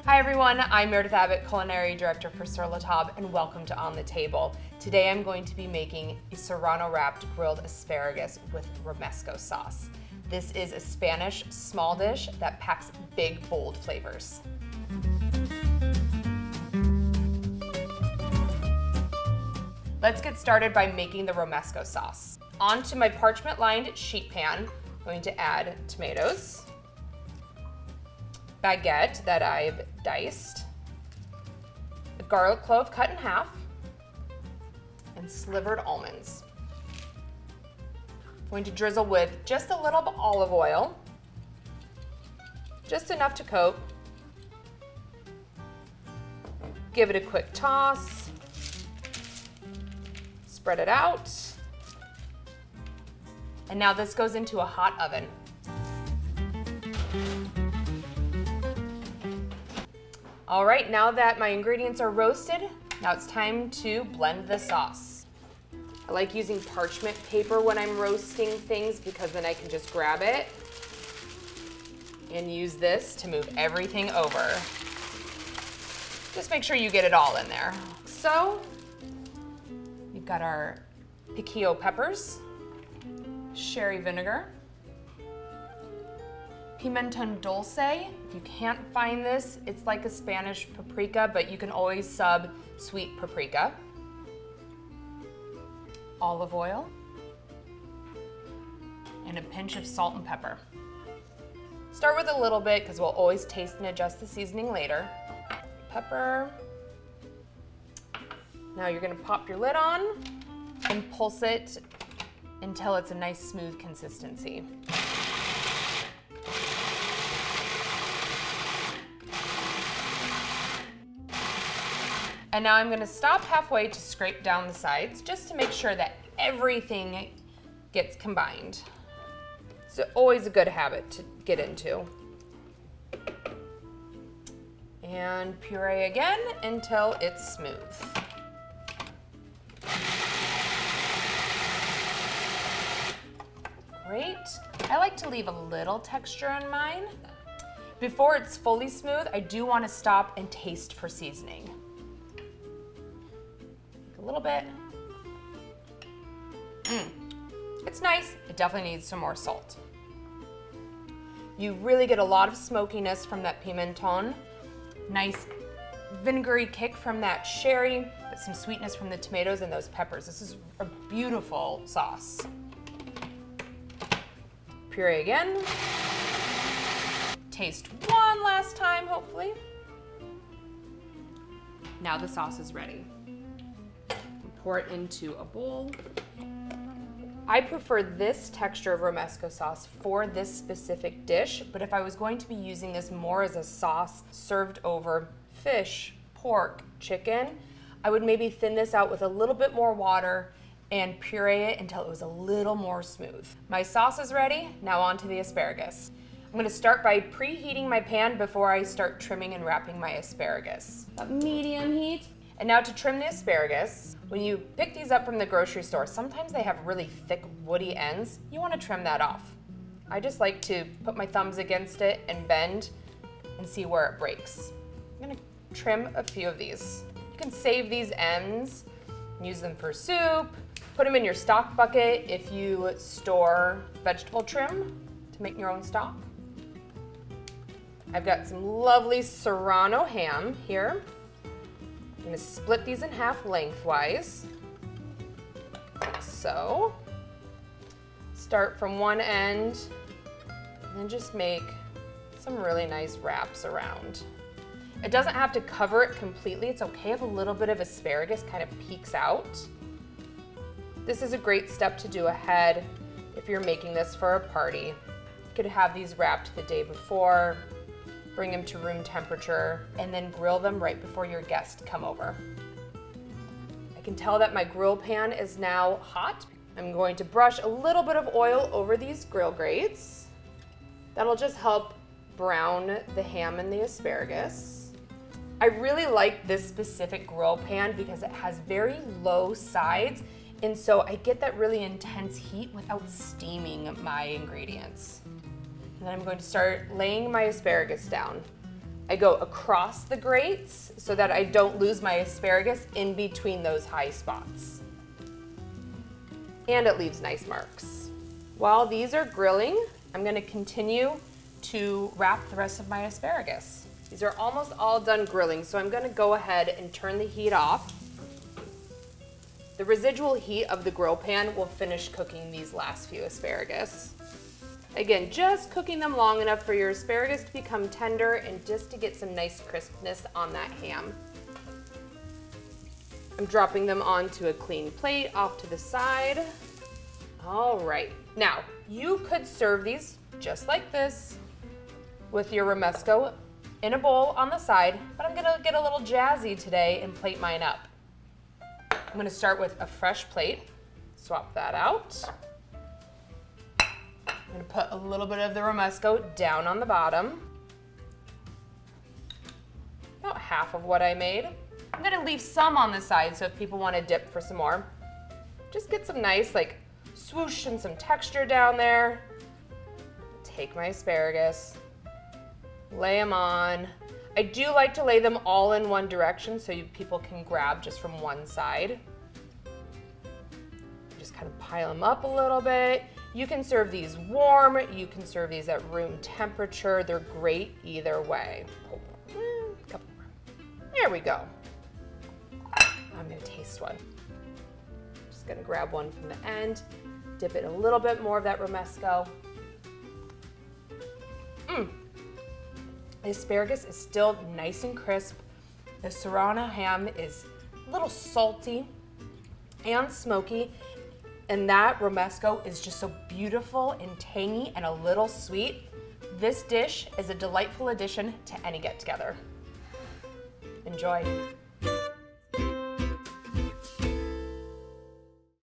Hi everyone, I'm Meredith Abbott, Culinary Director for Sur La Table, and welcome to On the Table. Today I'm going to be making a Serrano wrapped grilled asparagus with Romesco sauce. This is a Spanish small dish that packs big, bold flavors. Let's get started by making the Romesco sauce. Onto my parchment-lined sheet pan, I'm going to add tomatoes, baguette that I've diced, a garlic clove cut in half, and slivered almonds. I'm going to drizzle with just a little olive oil, just enough to coat. Give it a quick toss, spread it out, and now this goes into a hot oven. All right, now that my ingredients are roasted, now it's time to blend the sauce. I like using parchment paper when I'm roasting things because then I can just grab it and use this to move everything over. Just make sure you get it all in there. So, we've got our piquillo peppers, sherry vinegar, pimenton dulce. If you can't find this, it's like a Spanish paprika, but you can always sub sweet paprika. Olive oil, and a pinch of salt and pepper. Start with a little bit because we'll always taste and adjust the seasoning later. Pepper. Now you're gonna pop your lid on and pulse it until it's a nice smooth consistency. And now I'm gonna stop halfway to scrape down the sides just to make sure that everything gets combined. It's always a good habit to get into. And puree again until it's smooth. Great. I like to leave a little texture on mine. Before it's fully smooth, I do want to stop and taste for seasoning. A little bit. It's nice. It definitely needs some more salt. You really get a lot of smokiness from that pimenton. Nice vinegary kick from that sherry, but some sweetness from the tomatoes and those peppers. This is a beautiful sauce. Puree again. Taste one last time, hopefully. Now the sauce is ready. Pour it into a bowl. I prefer this texture of Romesco sauce for this specific dish, but if I was going to be using this more as a sauce served over fish, pork, chicken, I would maybe thin this out with a little bit more water and puree it until it was a little more smooth. My sauce is ready, now on to the asparagus. I'm gonna start by preheating my pan before I start trimming and wrapping my asparagus. About medium heat. And now to trim the asparagus, when you pick these up from the grocery store, sometimes they have really thick woody ends. You want to trim that off. I just like to put my thumbs against it and bend and see where it breaks. I'm going to trim a few of these. You can save these ends, use them for soup, put them in your stock bucket if you store vegetable trim to make your own stock. I've got some lovely Serrano ham here. I'm gonna split these in half lengthwise, like so. Start from one end, and then just make some really nice wraps around. It doesn't have to cover it completely. It's okay if a little bit of asparagus kind of peeks out. This is a great step to do ahead if you're making this for a party. You could have these wrapped the day before, bring them to room temperature, and then grill them right before your guests come over. I can tell that my grill pan is now hot. I'm going to brush a little bit of oil over these grill grates. That'll just help brown the ham and the asparagus. I really like this specific grill pan because it has very low sides And so I get that really intense heat without steaming my ingredients. And then I'm going to start laying my asparagus down. I go across the grates so that I don't lose my asparagus in between those high spots. And it leaves nice marks. While these are grilling, I'm gonna continue to wrap the rest of my asparagus. These are almost all done grilling, so I'm gonna go ahead and turn the heat off. The residual heat of the grill pan will finish cooking these last few asparagus. Again, just cooking them long enough for your asparagus to become tender and just to get some nice crispness on that ham. I'm dropping them onto a clean plate off to the side. All right, now you could serve these just like this with your Romesco in a bowl on the side, but I'm gonna get a little jazzy today and plate mine up. I'm gonna start with a fresh plate, swap that out. I'm gonna put a little bit of the Romesco down on the bottom. About half of what I made. I'm gonna leave some on the side so if people wanna dip for some more. Just get some nice like swoosh and some texture down there. Take my asparagus, lay them on. I do like to lay them all in one direction so people can grab just from one side. Just kind of pile them up a little bit. You can serve these warm, you can serve these at room temperature. They're great either way. A couple more. There we go. I'm gonna taste one. Just gonna grab one from the end, dip it in a little bit more of that Romesco. The asparagus is still nice and crisp. The Serrano ham is a little salty and smoky. And that Romesco is just so beautiful and tangy and a little sweet. This dish is a delightful addition to any get-together. Enjoy.